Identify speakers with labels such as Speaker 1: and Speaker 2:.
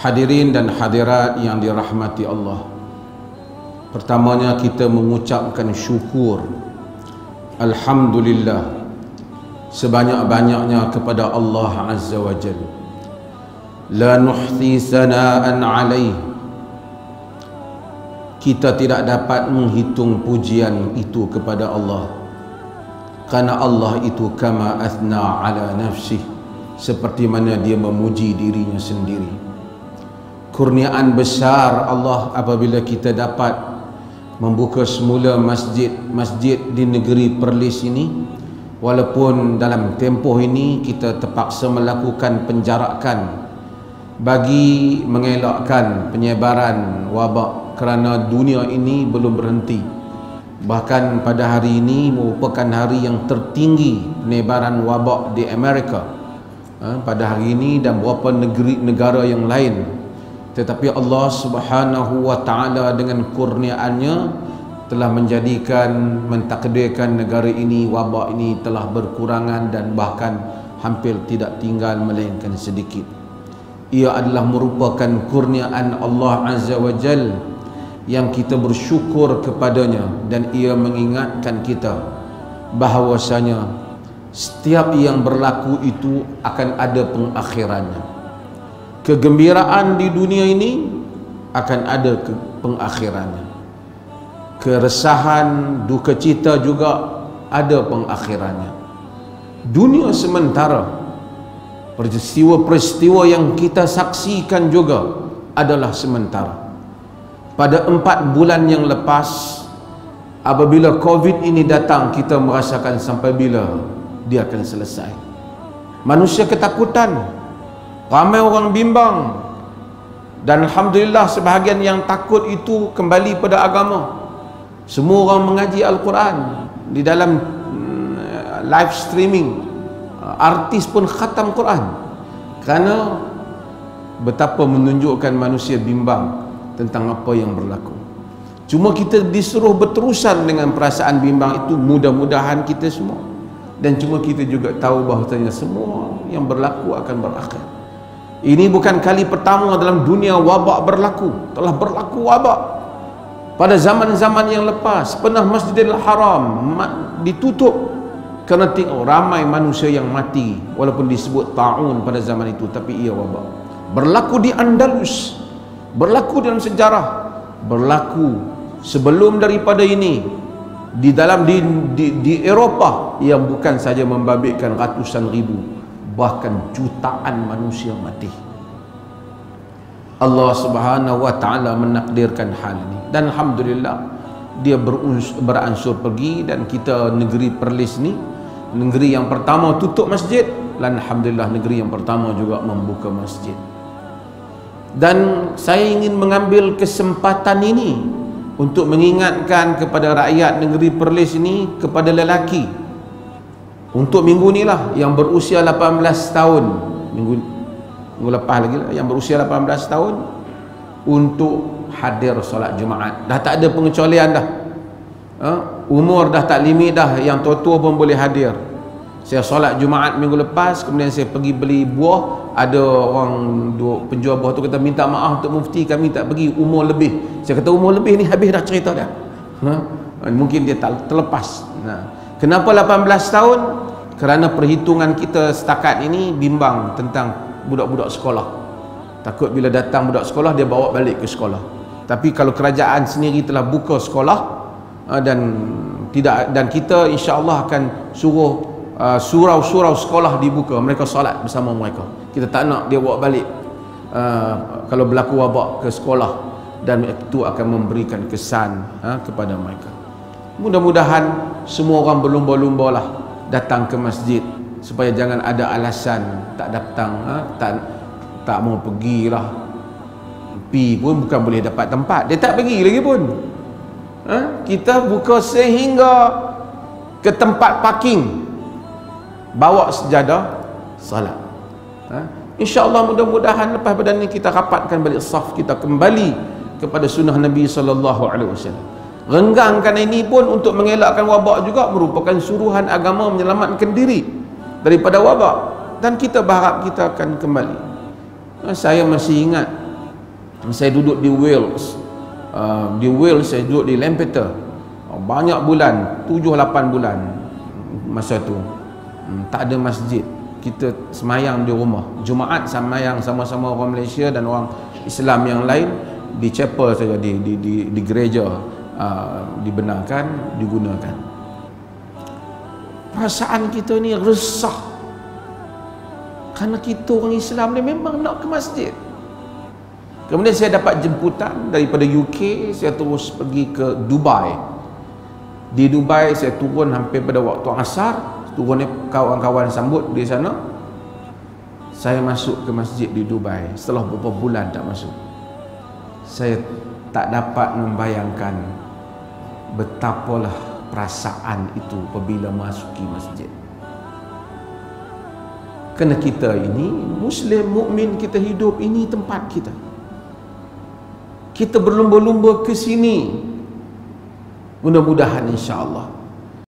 Speaker 1: Hadirin dan hadirat yang dirahmati Allah, pertamanya kita mengucapkan syukur Alhamdulillah sebanyak-banyaknya kepada Allah Azza wa Jalla. La nuhsi sana'an alaih, kita tidak dapat menghitung pujian itu kepada Allah, karena Allah itu kama athna ala nafsih, seperti mana dia memuji dirinya sendiri. Kurniaan besar Allah apabila kita dapat membuka semula masjid di negeri Perlis ini, walaupun dalam tempoh ini kita terpaksa melakukan penjarakan bagi mengelakkan penyebaran wabak, kerana dunia ini belum berhenti. Bahkan pada hari ini merupakan hari yang tertinggi penyebaran wabak di Amerika pada hari ini dan beberapa negara yang lain. Tetapi Allah Subhanahu wa Ta'ala dengan kurniaannya telah mentakdirkan negara ini, wabak ini telah berkurangan dan bahkan hampir tidak tinggal melainkan sedikit. Ia adalah merupakan kurniaan Allah Azza wa Jal yang kita bersyukur kepadanya, dan ia mengingatkan kita bahawasanya setiap yang berlaku itu akan ada pengakhirannya. Kegembiraan di dunia ini akan ada pengakhirannya. Keresahan, duka cita juga ada pengakhirannya. Dunia sementara, peristiwa-peristiwa yang kita saksikan juga adalah sementara. Pada 4 bulan yang lepas, apabila COVID ini datang, kita merasakan sampai bila dia akan selesai. Manusia ketakutan, ramai orang bimbang, dan Alhamdulillah sebahagian yang takut itu kembali pada agama. Semua orang mengaji Al-Quran di dalam live streaming. Artis pun khatam Quran, kerana betapa menunjukkan manusia bimbang tentang apa yang berlaku. Cuma kita disuruh berterusan dengan perasaan bimbang itu, mudah-mudahan kita semua. Dan cuma kita juga tahu bahawasanya semua yang berlaku akan berakhir. Ini bukan kali pertama dalam dunia wabak berlaku. Telah berlaku wabak pada zaman-zaman yang lepas. Pernah Masjidil Haram ditutup kerana tengok ramai manusia yang mati, walaupun disebut ta'un pada zaman itu, tapi ia wabak. Berlaku di Andalus, berlaku dalam sejarah, berlaku sebelum daripada ini di Eropah, yang bukan saja membabitkan ratusan ribu, bahkan jutaan manusia mati. Allah Subhanahu wa Ta'ala menakdirkan hal ini, dan Alhamdulillah dia beransur pergi, dan kita negeri Perlis ni negeri yang pertama tutup masjid, dan Alhamdulillah negeri yang pertama juga membuka masjid. Dan saya ingin mengambil kesempatan ini untuk mengingatkan kepada rakyat negeri Perlis ini, kepada lelaki, untuk minggu ni lah, yang berusia 18 tahun, minggu lepas lagi lah, yang berusia 18 tahun untuk hadir solat Jumaat. Dah tak ada pengecualian dah, umur dah tak limit dah, yang tua-tua pun boleh hadir. Saya solat Jumaat minggu lepas, kemudian saya pergi beli buah. Ada orang penjual buah tu kata, minta maaf untuk mufti, kami tak pergi, umur lebih. Saya kata, umur lebih ni habis dah cerita dah. Mungkin dia tak terlepas. Kenapa 18 tahun? Kerana perhitungan kita setakat ini bimbang tentang budak-budak sekolah. Takut bila datang budak sekolah, dia bawa balik ke sekolah. Tapi kalau kerajaan sendiri telah buka sekolah, dan kita insya-Allah akan suruh surau-surau sekolah dibuka, mereka solat bersama mereka. Kita tak nak dia bawa balik kalau berlaku wabak ke sekolah, dan itu akan memberikan kesan kepada mereka. Mudah-mudahan semua orang berlumba-lumba lah datang ke masjid, supaya jangan ada alasan tak datang, tak mau pergilah. Pergi pun bukan boleh dapat tempat, dia tak pergi lagi pun. Kita buka sehingga ke tempat parking, bawa sejadah salat. InsyaAllah mudah-mudahan lepas pada ni kita rapatkan balik saf, kita kembali kepada sunnah Nabi SAW. Renggangkan ini pun untuk mengelakkan wabak juga, merupakan suruhan agama menyelamatkan diri daripada wabak, dan kita berharap kita akan kembali. Saya masih ingat Saya duduk di Wales. Di Wales saya duduk di Lampeter. Banyak bulan, 7-8 bulan masa tu. Tak ada masjid. Kita semayang di rumah. Jumaat semayang sama-sama orang Malaysia dan orang Islam yang lain di chapel saja, di gereja dibenarkan, digunakan. Perasaan kita ni resah kerana kita orang Islam ni memang nak ke masjid. Kemudian saya dapat jemputan daripada UK. Saya terus pergi ke Dubai. Di Dubai saya turun hampir pada waktu asar. Turun kawan-kawan sambut di sana. Saya masuk ke masjid di Dubai. Setelah beberapa bulan tak masuk, saya tak dapat membayangkan betapalah perasaan itu apabila masuki masjid. Kerana kita ini Muslim, mukmin, kita hidup, ini tempat kita. Kita berlumba-lumba ke sini. Mudah-mudahan insya-Allah